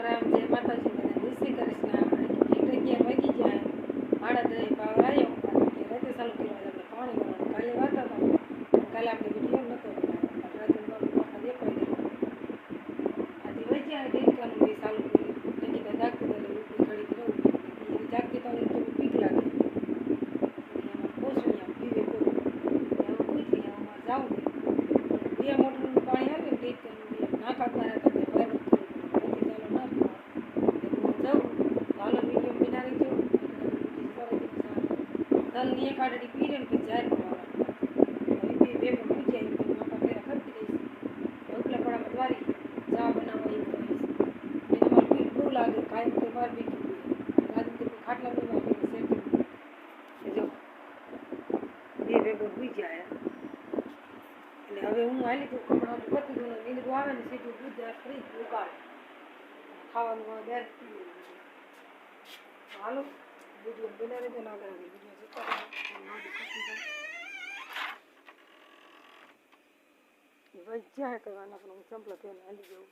રામ જય માતાજી બધા જય શ્રી કૃષ્ણ. 11 વાગી જાય, ભાડા દઈ પાવર આવ્યો રાતે ચાલુ કરવા આપણે પાણી ભરવાનું. કાલે વાત હતા, કાલે આપણે વિડીયો નહોતો રાતે બાપુ આખા દેખાઈ આજે વહી જાય ડેટકાનું બી ચાલુ કરી ટિકિટ જાગતી ઘડી રહું જાગતી તો થોડું બીક લાગે એમાં પોસણિયા પીવે પૂરું એવું પૂછી એમાં જાઉં બે મોટરનું પાણી આવે ને ડેટકાનું નાકા મારા તલની એક આડડી પીરે ને જાહેર કરવાના બે પૂછ્યા માપા ફેરા ખર્ચી દઈશ ઉકલા પડામાં દ્વારી ચા બનાવવા એવું કહીશ એને મારે પીઠ બહુ લાગે કાંઈ તો બહાર બીકી રાજુ ખાટલા બનાવી સેટ જો બે ભેગો પૂછ્યા એટલે હવે હું હાલી તો કપડાં પતી ગયું નીંદરું આવે ને સીધું દૂધ ફ્રી ઉગાડ ખાવાનું બેર હાલો વિડીયો બનાવી દો ના કરાવી વિડીયો વજ્યા કરવાના પણ હું ચંપલા થઈને હાલી જવું.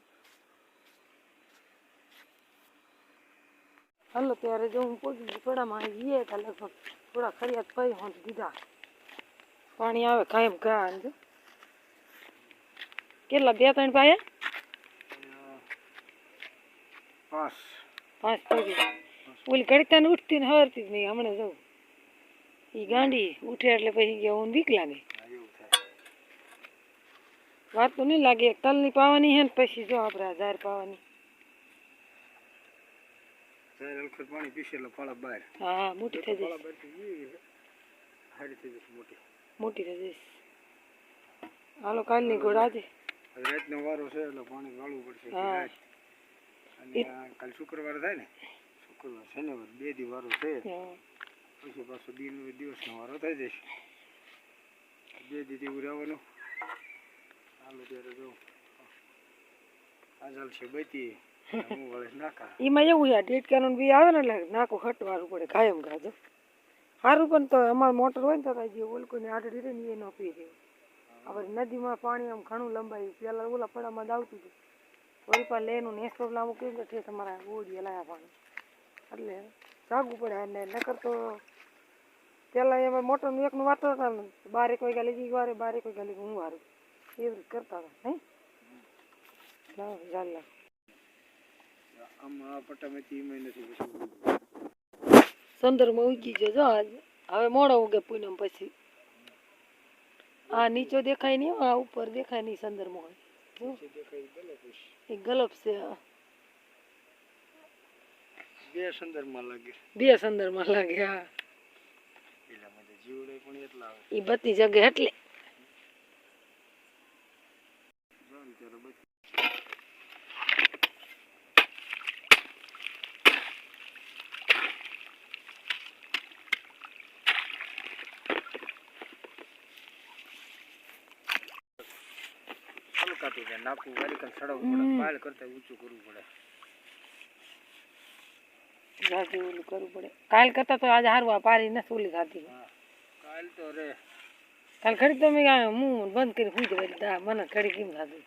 હાલો ત્યારે જો હું પોગી પડામાં આવી હતા લગભગ થોડા ખરિયાત પઈ હોત દીધા પાણી આવે કાયમ ગા જો કેટલા 2-3 પાયા 5 પગી ઓલી ઘડીતા ને ઉઠતી ને હરતી જ નહીં હમણાં જવું એ ગાંડી ઉઠે એટલે પછી ગયા હું બીક લાગે વાત તો નહીં લાગે તલની પાવાની હે ને પછી જો આપણે જાહેર પાવાની પાણી પીશે એટલે ફાળા બહાર હા મોટી થઈ જશે મોટી થઈ જશે. હાલો કાલની ગોળ આજે રાતનો વારો છે એટલે પાણી વાળવું પડશે અને કાલ શુક્રવાર થાય ને શુક્રવાર શનિવાર 2 દી વારો છે પછી પાછો દિવસનો વારો થઈ જશે 2 દી એવું રહેવાનું. હાલો ત્યારે જો આજલ છે બધી હું વળે નાકા એમાં એવું છે ડેટકાનું બી આવે ને એટલે નાકું ખટવાનું પડે કાયમ ગાજો સારું પણ તો અમારે મોટર હોય ને તો જે ઓલકોની આડડી રહે ને એ ન પી રહ્યું હવે નદીમાં પાણી આમ ઘણું લંબાઈ પેલા ઓલા પડામાં જ આવતું હતું વળી પણ લેનું નેસ પ્રોબ્લેમ કેવું કે છે તમારા ઓડી લાયા પાણી એટલે જાગવું પડે અને નકર તો પેલા એમાં મોટરનું એકનું વાતાવરણ 12 વાગ્યા લગી વારે 12 વાગ્યા લગી હું વારું એવી રીતે કરતા હતા નહીં ચાલ આમ પટ્ટામાંથી ઈમે નથી સંદરમાં ઉગી જજો આજ હવે મોડો ઉગે પૂનમ પછી આ નીચો દેખાય નહીં આ ઉપર દેખાય નહીં સંદરમાં હોય એક ગલપ છે બે સંદરમાં લાગે હા પેલા મને જીવડે પણ એટલા આવે ઈ બધી જગ્યા એટલે કાઢી દે નાકું વારી કન સડાવવું પડે પાળ કરતા ઊંચું કરવું પડે જાજુ ઓલું કરવું પડે કાલ કરતા તો આજે હારવા પારી ન સોલી ખાધી કાલ તો રે કાલ ઘડી તો મેં હું બંધ કરી પૂછ દે મને ઘડી કેમ થાતું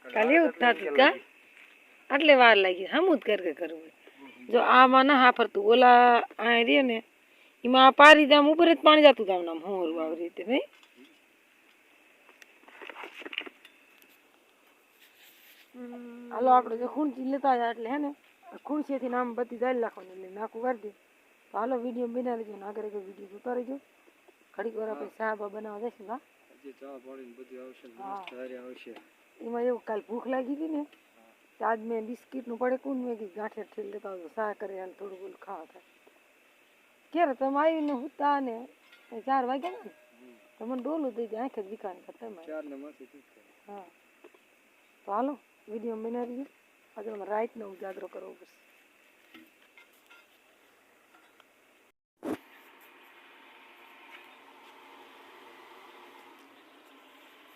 કાલ એવું જ થતું કા આટલે વાર લાગી હમું જ કર કરવું જો આમાં ના હા ફરતું ઓલા આ રે ને એમાં આ પારી દામ ઉપર જ પાણી જતું હતું આમ હોરું આવી રીતે નહીં હાલો આપણે જો ખૂણચી લેતા જાય એટલે હે ને ખૂણચીથી નામ બધી જાળી નાખવાની એટલે નાખું કરી દે તો હાલો વિડીયો બના લેજો ને આગળ વિડીયો જોતા રહેજો ઘડીક વાર આપણે ચા બનાવવા જઈશું હા ચા પાણી બધું આવશે એમાં એવું કાલ ભૂખ લાગી હતી ને આજ મેં બિસ્કીટનું પડે કોણ મેં ગાંઠે ઠેલ લેતા હોય ચા કરે અને થોડું બોલું ખાવા થાય ક્યારે તમે આવીને હુતા ને 4 વાગ્યા ને તો મને ડોલું દઈ દે આંખે જ વિકાન કરતા હા તો હાલો વિડીયો બનાવી દઈએ આજે અમારે રાતનો ઉજાગરો કરવો પડશે.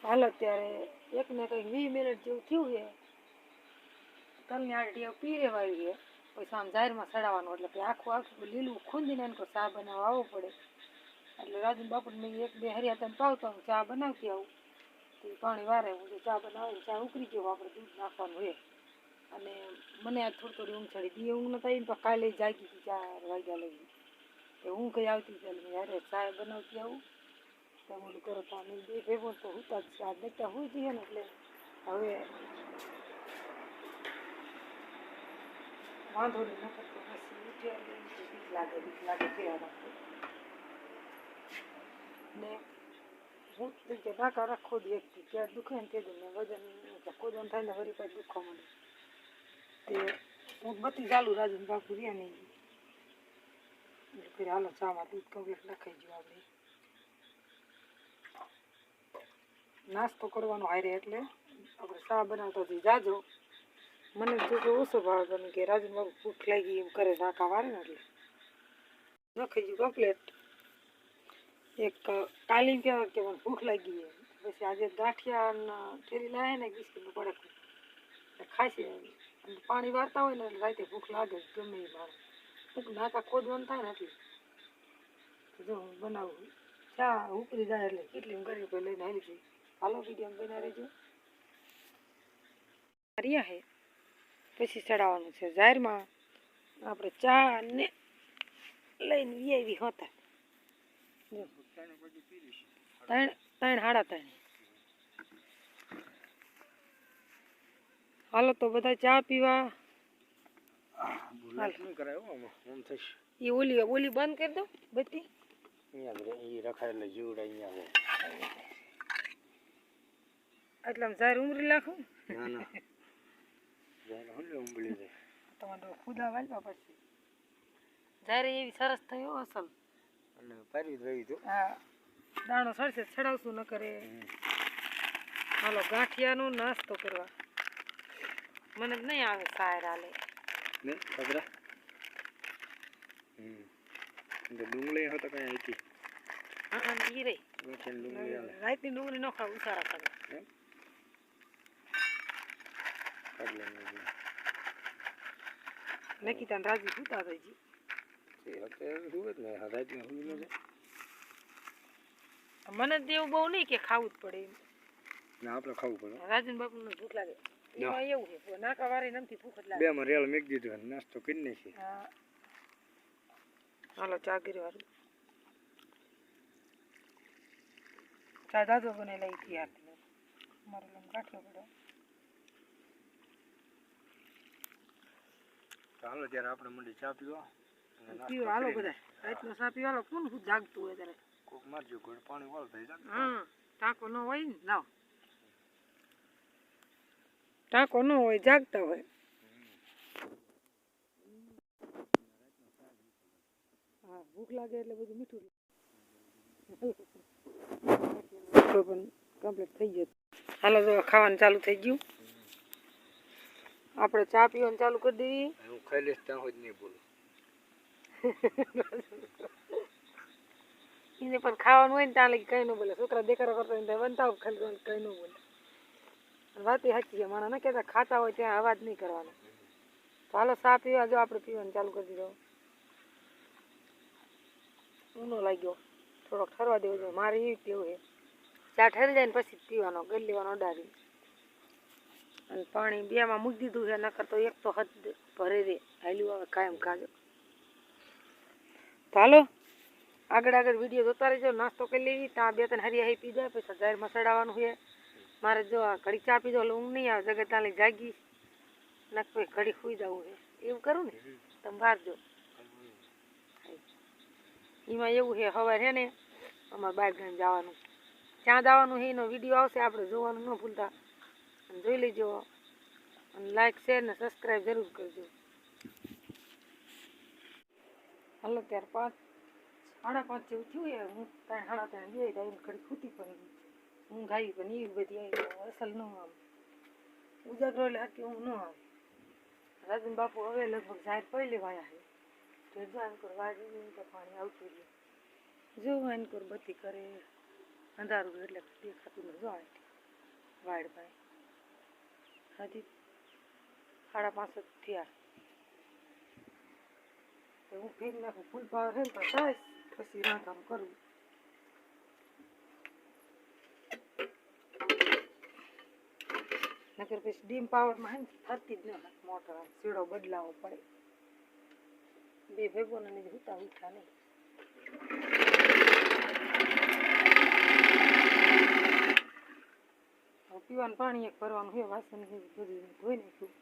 હાલો અત્યારે એકને કંઈક 20 મિનિટ જેવું થયું છે તલની આડડી પીરે વાળી છે પછી આમ જાહેરમાં ચડાવવાનું એટલે આખું લીલું ખૂંદીને એને ચા બનાવવા આવવો પડે એટલે રાજુ બાપુ મેં 1-2 હરિયા તમે પાવતા હું ચા બનાવતી આવું પાણી વારે હું ચા બનાવે ચા ઉકળી ગયો આપણે દૂધ નાખવાનું હોય અને મને આ થોડી થોડી ઊંઘ ચડી દી ઊંઘ નતા આવી પણ કાલે જાગી હતી 4 વાગ્યા લગી તો હું કઈ આવતી ચાલ યારે ચાય બનાવતી આવું તો ઓલું કરો તો અમે બે ભેગો તો હુતા જ આ બેટા હુઈ જઈએ ને એટલે હવે વાંધો નહીં ન કરતો પછી ઉઠ્યા એટલે બીક લાગે કહેવા ને હું કે નાકા રાખો દે એક ક્યાં દુખે ને તે દે ને વજન કોદન થાય ને વળી પાછું દુખવા મળે તે હું બધી ચાલુ રાજન બાપુ રહ્યા નહીં એટલે હાલો ચામાં દૂધ કવેક નાખાઈ ગયું આપણે નાસ્તો કરવાનો હારે એટલે આપણે ચા બનાવતા જઈ જાજો મને જો કે ઓછો ભાવ ગમે કે રાજન બાપુ ભૂખ લાગી એમ કરે નાકા વારે ને એટલે નાખાઈ ગયું કમ્પ્લેટ એક કાલી કહેવાય કે મને ભૂખ લાગી છે પછી આજે ગાંઠિયા ઠેરી લાવે ને બિસ્કીટનું પડક ખાશે અને પાણી વારતા હોય ને એટલે રાતે ભૂખ લાગે ગમે એ મારે નાકા ખોદવાનું થાય ને એટલે જો હું બનાવું ચા ઉપરી જાય એટલે કેટલી હું કરી લઈને આવી જઈ હાલો વિડીયો બના રહેજો રહ્યા હે પછી ચડાવવાનું છે જાહેરમાં આપણે ચા ને લઈને આવી હોતા ત્રણ 3:30 હાલો તો બધા ચા પીવા એ ઓલી બંધ કરી દો બધી એટલે જાહેર ઉમરી નાખું તમારે ખુદા વાલવા પડશે જાહેર એવી સરસ થયો અસલ હા દાણો સરસે છડાવશું ન કરે હાલો ગાંઠિયાનો નાસ્તો કરવા મને જ નહીં આવે સાયર હાલે ડુંગળી હતો કઈ હતી હા ઈ રહી રાતની ડુંગળી ન ખાવ ઉસારા કરે નક્કી રાજુ સુતા થઈ જી મને એવું બહુ નહીં કે ખાવું જ પડે ના આપણે ખાવું પડે રાજન બાપુ ને ભૂખ લાગે એમાં એવું છે નાકા વારે નમથી ભૂખ જ લાગે બે માં રેલ મેક દીધું નાસ્તો કરી નાખી હા હાલો ચા કરી વાળું ચા દાદો બને લઈ થી આપી મારો લમ કાઠ્યો પડ્યો ચાલો ત્યારે આપણે મંડી ચા પીવા પીવો હાલો બધા રાતનો ચા પીવા હાલો કોણ હું જાગતું હોય ત્યારે કોક મારજો ઘોડ પાણી વાળ થઈ જાય હા ટાંકો ન હોય ને લાવ ટાંકો ન હોય જાગતા હોય હા ભૂખ લાગે એટલે બધું મીઠું પણ કમ્પ્લીટ થઈ ગયું હાલો તો ખાવાનું ચાલુ થઈ ગયું આપણે ચા પીવાનું ચાલુ કરી દેવી હું ખાઈ લઈશ ત્યાં જ નહીં બોલું એને પણ ખાવાનું હોય ને ત્યાં લગી કઈ ન બોલે છોકરા દેખાડો કરતા હોય ત્યાં બનતા હોય ખાલી કઈ ન બોલે વાત એ સાચી છે માણસ ન કહેતા ખાતા હોય ત્યાં અવાજ નહીં કરવાનો તો હાલો ચા પીવા જો આપણે પીવાનું ચાલુ કરી દીધો ઊનો લાગ્યો થોડોક ઠરવા દેવો જોઈએ મારે એવી ટેવ છે ચા ઠરી જાય ને પછી પીવાનો ગળી લેવાનો અડાડી અને પાણી બેમાં મૂકી દીધું છે નકર તો એક તો હદ ભરે રે હાલ્યું આવે કાયમ ખાજો તો હાલો આગળ વિડીયો જોતા રહેજો નાસ્તો કરી લેવી ત્યાં 2-3 હરિયા પી જાય પછી જાહેરમાં ચડાવવાનું છે મારે જો આ ઘડી ચા પીધો એટલે ઊંઘ નહીં આવે જગત ત્યાં લઈ જાગી નક પછી ઘડી સુઈ જવું છે એવું કરું ને તમે બહાર જો એમાં એવું છે સવાર છે ને અમારે બહાર ગામ જવાનું ક્યાં જવાનું છે એનો વિડીયો આવશે આપણે જોવાનું ન ભૂલતા અને જોઈ લેજો અને લાઈક શેર ને સબસ્ક્રાઈબ જરૂર કરજો હાલો ત્યારે 5:30 જેવું થયું એ હું 3:30 બે ટાઈમ ઘડી ખૂટી પડી ઊંઘ આવી પણ એવી બધી આવી અસલ ન આવે ઉજાગરો એટલે આટલી ઊંઘ ન આવે રાજન બાપુ હવે લગભગ જાહેર પડી લેવાયા છે જો આનકોર વાડી તો પાણી આવતું રહ્યું જો આનકોર બત્તી કરે અંધારું એટલે દેખાતું ન જો વાડ ભાઈ હજી 5:30 થયા તો હું ફેર નાખું ફૂલ પાવર છે ને તો થાય પછી રાંધવાનું કરવું નકર પછી ડીમ પાવરમાં હે ને થતી જ ન મોટર સીડો બદલાવો પડે બે ભેગોને ઉઠા ઉઠા નહીં પીવાનું પાણી એક ભરવાનું છે વાસણ બધું ધોઈ નાખ્યું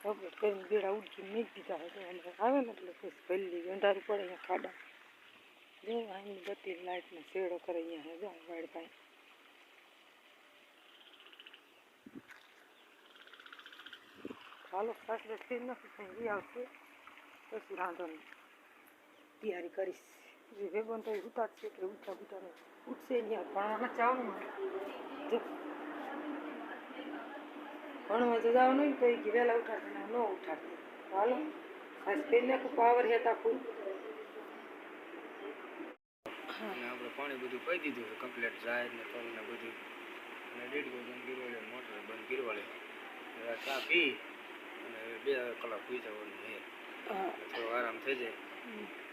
કમ્પ્લીટ કરીને બેડા ઉડકીને મેં દીધા હોય તો આવે ને એટલે પછી પહેલી અંધારું પડે અહીંયા ખાડા જો અહીંની બત્તી લાઇટનો શેડો કરે અહીંયા જો વાડ પાસે હાલો સાસરે થઈ નથી થઈ આવશે પછી રાંધવાની તૈયારી કરીશ પછી ભેગો તો ઉતાર છે કે ઉઠા ઉઠાને ઉઠશે નહીં ભણવા જવાનું જો ભણવા તો જવાનું હોય તો એ કે વહેલા ઉઠાડશે ને ન ઉઠાડશે હાલો ખાસ પહેલી નાખું પાવર હેતા ફૂલ આપણે પાણી બધું પાઈ દીધું છે કમ્પ્લીટ જાય ને તલ ને બધું અને 1.5 બંધ કરવા લે મોટર બંધ કરવા લે ચા પી અને 2 કલાક પી જવાનું છે થોડો આરામ થઈ જાય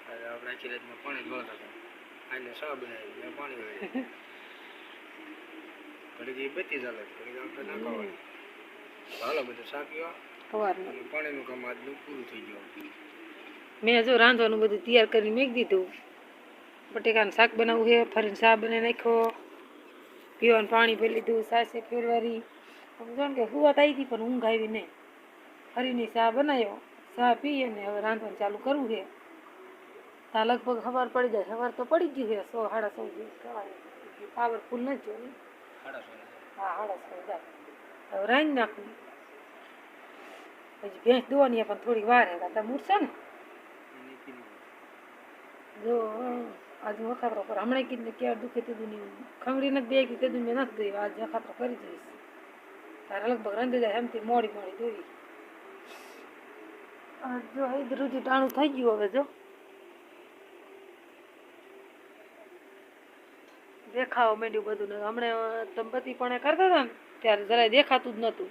આજે આપણે આખી રાતમાં પાણી ગળતા હતા આને ચા બનાવી મેં પાણી વાળી ઘડી બત્તી ચાલે ઘડી આપણે નાખવાની હાલો બધું ચા પીવા સવારમાં પાણીનું કામ આજનું પૂરું થઈ ગયું મેં જો રાંધવાનું બધું તૈયાર કરીને મેં દીધું બટેકાનું શાક બનાવવું છે ફરીને ચા બનાવી નાખ્યો પીવાનું પાણી પી લીધું સાસે ફેરવારી સમજો ને કે હુવાત આવી હતી પણ ઊંઘ આવી નહીં ફરીને ચા બનાવ્યો ચા પી અને હવે રાંધવાનું ચાલુ કરવું છે ત્યાં લગભગ સવાર પડી જાય સવાર તો પડી જ ગયું છે 100 સાડા 100 કવાય પાવરફુલ નથી જો ને હા સાડા 100 જાય હવે રાંધી નાખું પછી ભેંસ દોવાની પણ થોડી વાર હે તમે મૂરશો ને જો આજે વખાતરો પર હમણાં કીધું ક્યાં દુખે તે દુની ખંગડી નથી બે કે તે દુની મેં નથી દઈ આજે વખાતરો કરી દઈશ તારે લગભગ રાંધી જાય એમથી મોડી મોડી દોઈ જો ઇધર ઉધી ટાણું થઈ ગયું હવે જો દેખાવા માંડ્યું બધું ને હમણાં દંપતી પણ કરતા હતા ને ત્યારે જરાય દેખાતું જ નહોતું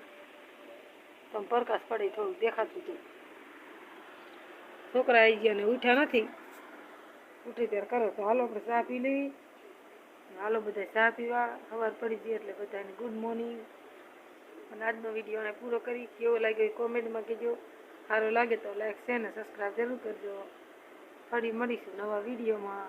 તમે પ્રકાશ પડે થોડું દેખાતું હતું છોકરા આવી ગયા ને ઉઠ્યા નથી ઉઠી ત્યારે કરો તો હાલો આપણે ચા પી લઈ હાલો બધા ચા પીવા સવાર પડી ગઈ એટલે બધાને ગુડ મોર્નિંગ અને આજનો વિડીયોને પૂરો કરી કેવો લાગ્યો એ કોમેન્ટમાં કહેજો સારો લાગે તો લાઈક શેર ને સબસ્ક્રાઈબ જરૂર કરજો ફરી મળીશું નવા વિડીયોમાં